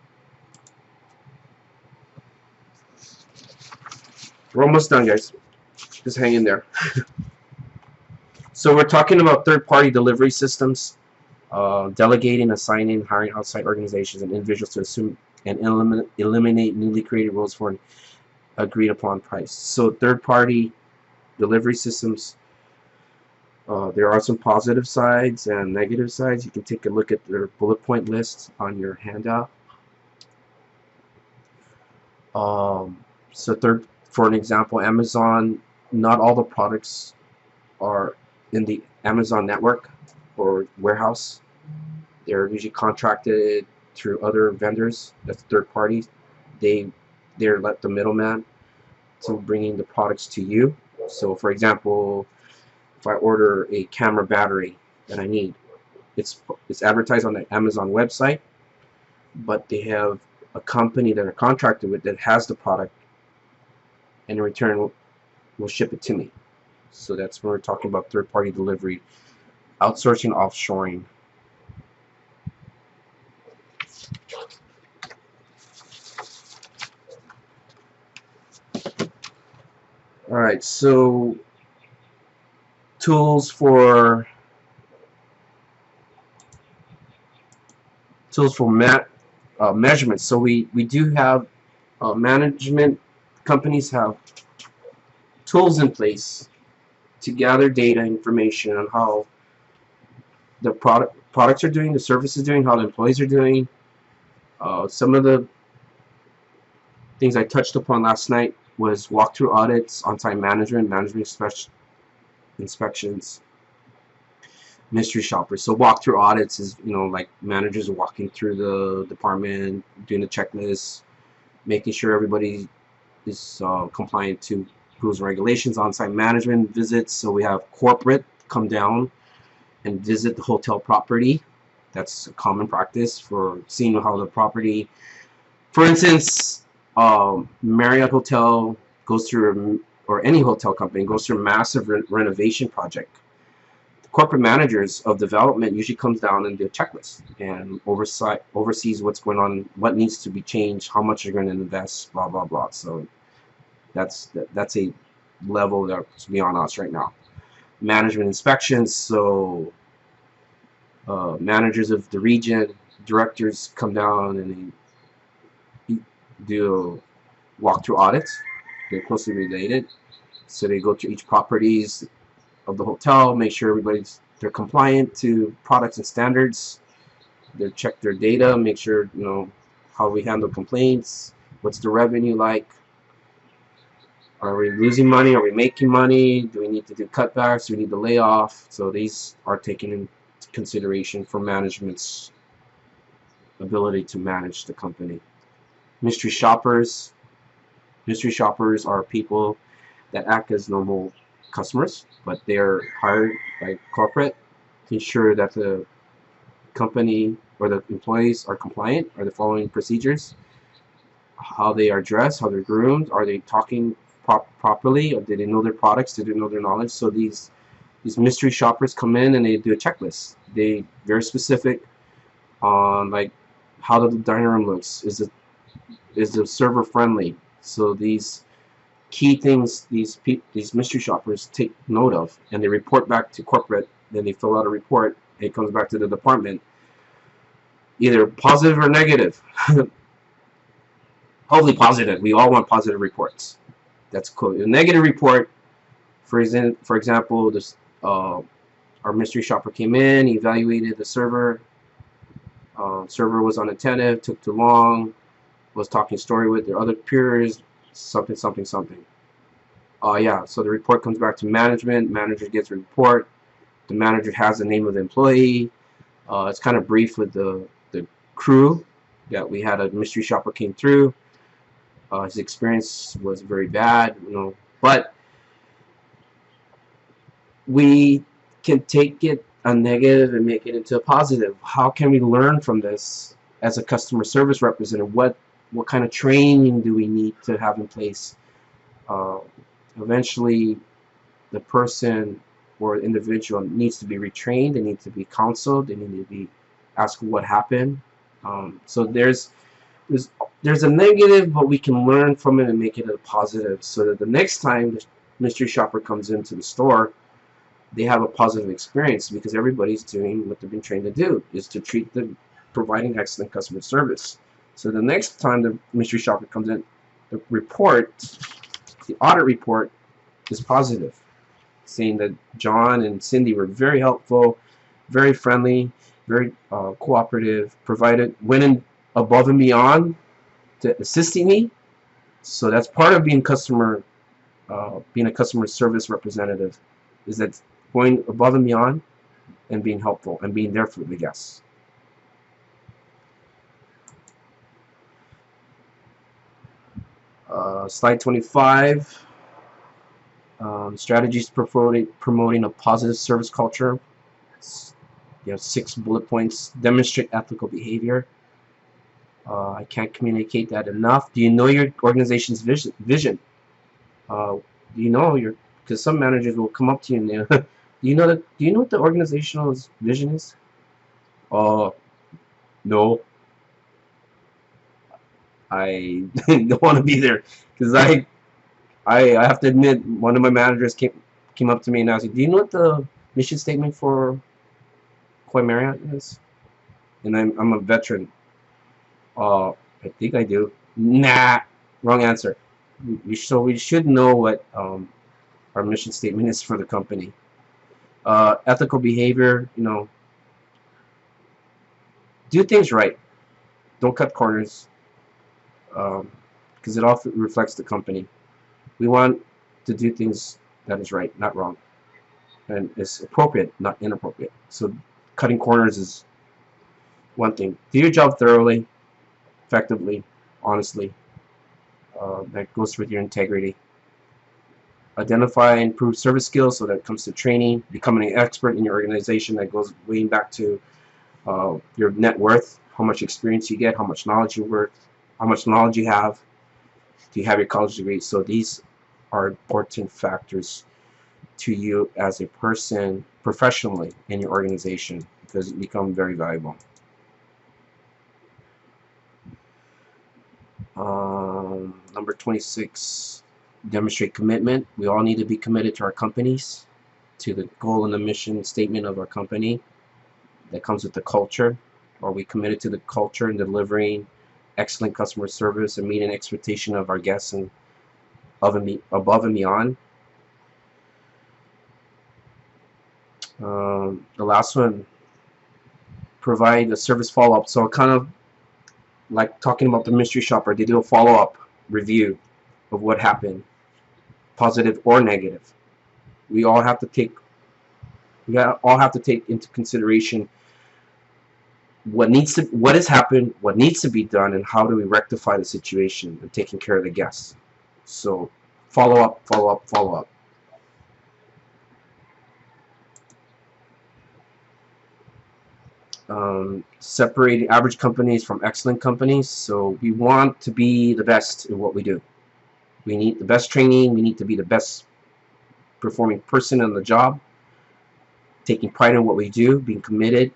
We're almost done, guys. Just hang in there. So we're talking about third-party delivery systems, delegating, assigning, hiring outside organizations and individuals to assume and eliminate newly created roles for an agreed upon price. So third-party delivery systems, there are some positive sides and negative sides. You can take a look at their bullet point list on your handout. For an example, Amazon, not all the products are in the Amazon network or warehouse. They're usually contracted through other vendors, that's third parties. They're like the middleman to bringing the products to you. So for example, if I order a camera battery that I need, it's advertised on the Amazon website, but they have a company that are contracted with that has the product, and in return will ship it to me. So that's when we're talking about third-party delivery, outsourcing, offshoring. All right, so tools for measurement. So we do have management companies have tools in place to gather data information on how the products are doing, the services doing, how the employees are doing. Some of the things I touched upon last night was walkthrough audits, on-time management, inspections, mystery shoppers. So walkthrough audits is, like managers walking through the department, doing the checklist, making sure everybody is compliant to rules and regulations. On-site management visits, so we have corporate come down and visit the hotel property. That's a common practice for seeing how the property, for instance, Marriott Hotel goes through, or any hotel company goes through a massive renovation project. The corporate managers of development usually comes down and do a checklist and oversees what's going on, what needs to be changed, how much you're going to invest, blah blah blah. So that's a level that's beyond us right now. Management inspections, so managers of the region, directors come down and they do walkthrough audits. They're closely related, so they go to each properties of the hotel, make sure they're compliant to products and standards. They check their data, make sure how we handle complaints, what's the revenue like, are we losing money, are we making money, do we need to do cutbacks, do we need to lay off. So these are taken into consideration for management's ability to manage the company. Mystery shoppers are people that act as normal customers, but they're hired by corporate to ensure that the company or the employees are compliant, are they following procedures, how they are dressed, how they're groomed, are they talking properly, or did they know their products, did they know their knowledge. So these mystery shoppers come in and they do a checklist. They very specific on like how the dining room looks, is the server friendly. So these key things these mystery shoppers take note of, and they report back to corporate. Then they fill out a report, and it comes back to the department, either positive or negative. Hopefully positive. We all want positive reports. That's cool. A negative report, for example, this our mystery shopper came in, he evaluated the server. Server was unattentive, took too long, was talking story with their other peers, something. Yeah, so the report comes back to management. Manager gets a report. The manager has the name of the employee. It's kind of brief with the crew that we had a mystery shopper came through. His experience was very bad, but we can take it a negative and make it into a positive. How can we learn from this as a customer service representative? What kind of training do we need to have in place? Eventually, the person or individual needs to be retrained. They need to be counseled. They need to be ask what happened. So there's there's a negative, but we can learn from it and make it a positive, so that the next time the mystery shopper comes into the store, they have a positive experience, because everybody's doing what they've been trained to do, is to treat the providing excellent customer service. So the next time the mystery shopper comes in, the report, the audit report, is positive, saying that John and Cindy were very helpful, very friendly, very cooperative, went in above and beyond to assisting me. So that's part of being being a customer service representative, is that going above and beyond and being helpful and being there for the guests. Slide 25. Strategies promoting a positive service culture. You have 6 bullet points. Demonstrate ethical behavior. I can't communicate that enough. Do you know your organization's vision? Do you know your? Because some managers will come up to you and do you know what the organizational vision is? No. I don't want to be there, because I have to admit, one of my managers came up to me and asked, "Do you know what the mission statement for Koi Marriott is?" And I'm a veteran. I think I do. Nah, wrong answer. So we should know what our mission statement is for the company. Ethical behavior, do things right. Don't cut corners, because it all reflects the company. We want to do things that is right, not wrong, and it's appropriate, not inappropriate. So cutting corners is one thing. Do your job thoroughly, effectively, honestly. That goes with your integrity. Identify and improve service skills, so that it comes to training, becoming an expert in your organization. That goes way back to your net worth, how much experience you get, how much knowledge you're worth, how much knowledge you have. Do you have your college degree? So these are important factors to you as a person professionally in your organization, because you become very valuable. Number 26, demonstrate commitment. We all need to be committed to our companies, to the goal and the mission statement of our company. That comes with the culture. Are we committed to the culture and delivering excellent customer service and meeting expectation of our guests and above and beyond? The last one, provide a service follow-up. So kind of like talking about the mystery shopper, they do a follow-up review of what happened, positive or negative. We all have to take into consideration what has happened, what needs to be done, and how do we rectify the situation and taking care of the guests. So follow up, follow up, follow up. Separating average companies from excellent companies. So we want to be the best in what we do. We need the best training. We need to be the best performing person on the job, taking pride in what we do, being committed,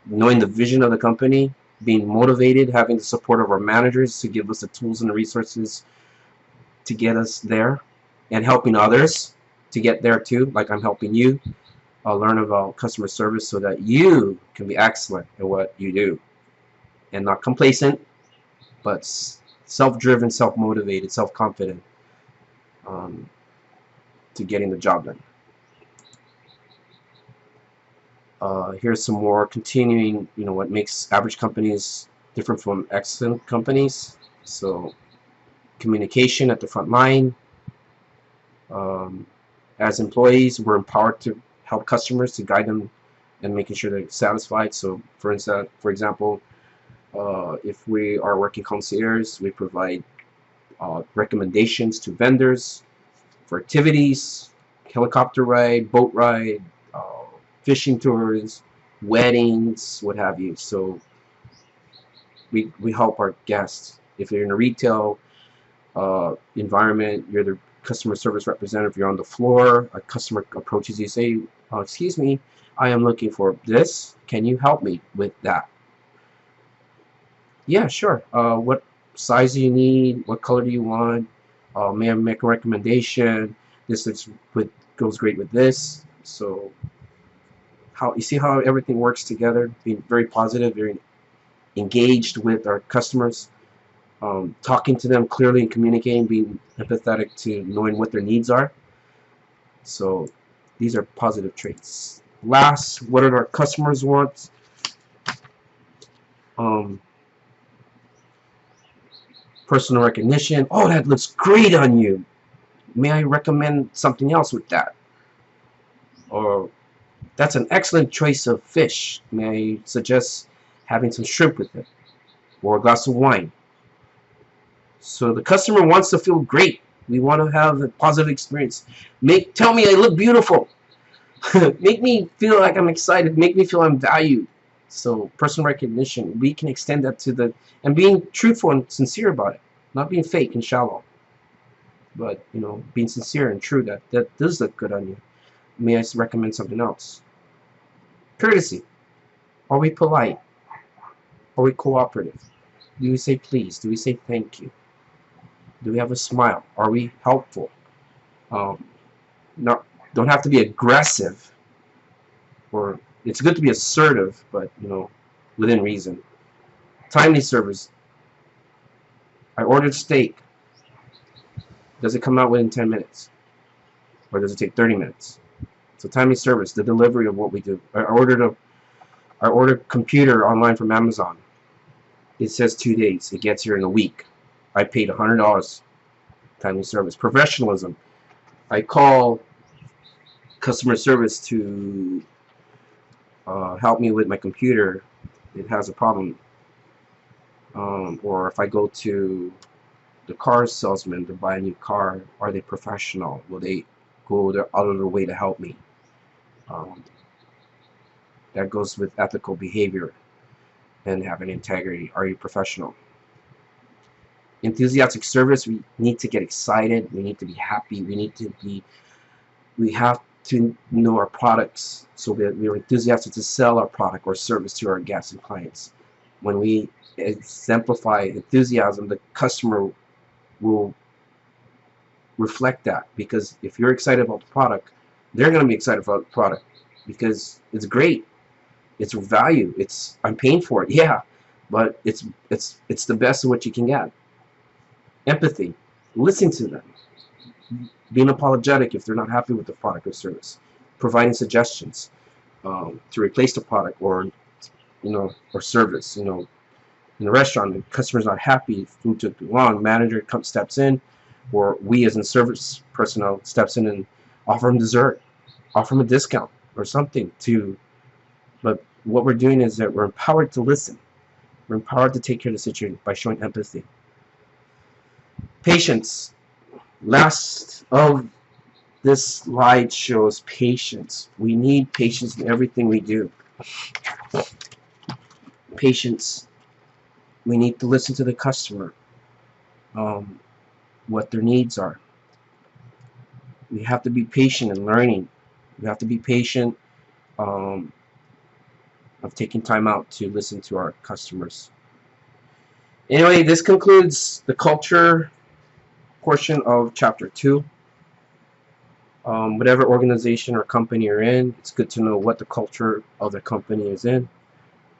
knowing the vision of the company, being motivated, having the support of our managers to give us the tools and the resources to get us there, and helping others to get there too, like I'm helping you learn about customer service, so that you can be excellent at what you do and not complacent, but self-driven, self-motivated, self-confident to getting the job done. Here's some more continuing, what makes average companies different from excellent companies. So communication at the front line. As employees, we're empowered to help customers, to guide them and making sure they're satisfied. So for example, if we are working concierge, we provide recommendations to vendors for activities, helicopter ride, boat ride, fishing tours, weddings, what have you. So we help our guests. If you're in a retail environment, you're the customer service representative, you're on the floor, a customer approaches you, say, excuse me, I am looking for this, can you help me with that? Yeah, sure. What size do you need? What color do you want? May I make a recommendation? This looks with goes great with this. So how you see how everything works together, being very positive, very engaged with our customers, talking to them clearly and communicating, being empathetic to knowing what their needs are. So these are positive traits. Last, what do our customers want? Um, Personal recognition. Oh, that looks great on you. May I recommend something else with that? Or that's an excellent choice of fish. May I suggest having some shrimp with it, or a glass of wine? So the customer wants to feel great. We want to have a positive experience. Tell me I look beautiful. Make me feel like I'm excited. Make me feel I'm valued. So personal recognition, we can extend that to and being truthful and sincere about it, not being fake and shallow, but being sincere and true that does look good on you. May I recommend something else? Courtesy. Are we polite? Are we cooperative? Do we say please? Do we say thank you? Do we have a smile? Are we helpful? Um, not don't have to be aggressive, or it's good to be assertive, but within reason. Timely service. I ordered steak. Does it come out within 10 minutes? Or does it take 30 minutes? So timely service, the delivery of what we do. I ordered computer online from Amazon. It says 2 days. It gets here in a week. I paid $100. Timely service. Professionalism. I call customer service to help me with my computer. It has a problem. Or if I go to the car salesman to buy a new car, are they professional? Will they go out of their way to help me? Um, that goes with ethical behavior and having integrity. Are you professional? Enthusiastic service. We need to get excited. We need to be happy. We have to know our products so that we're enthusiastic to sell our product or service to our guests and clients. When we exemplify enthusiasm, the customer will reflect that, because if you're excited about the product, they're going to be excited about the product because it's great. It's value. I'm paying for it, yeah, but it's the best of what you can get. Empathy. Listen to them. Being apologetic if they're not happy with the product or service. Providing suggestions to replace the product or service. In a restaurant, the customer's not happy, food took too long, manager steps in, or we as in service personnel steps in and offer them dessert, offer them a discount or something but what we're doing is that we're empowered to listen. We're empowered to take care of the situation by showing empathy. Patience. Last of this slide shows patience. We need patience in everything we do. Patience. We need to listen to the customer, what their needs are. We have to be patient in learning. We have to be patient of taking time out to listen to our customers. Anyway, this concludes the culture portion of chapter 2. Whatever organization or company you're in, it's good to know what the culture of the company is in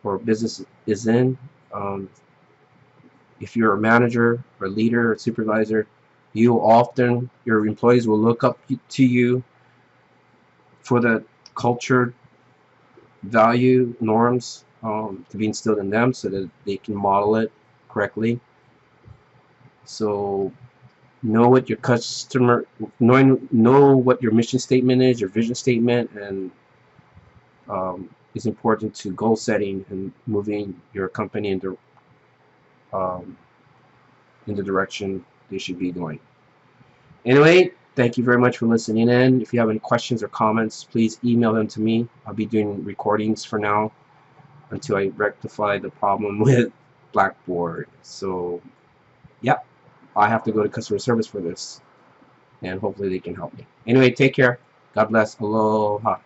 or business is in. If you're a manager or leader or supervisor, your employees will look up to you for the culture, value, norms to be instilled in them so that they can model it correctly. So know what your customer, know what your mission statement is, your vision statement, and it's important to goal setting and moving your company in the direction they should be going. Anyway, thank you very much for listening in. If you have any questions or comments, please email them to me. I'll be doing recordings for now until I rectify the problem with Blackboard. So, yeah, I have to go to customer service for this, and hopefully they can help me. Anyway, take care. God bless. Aloha.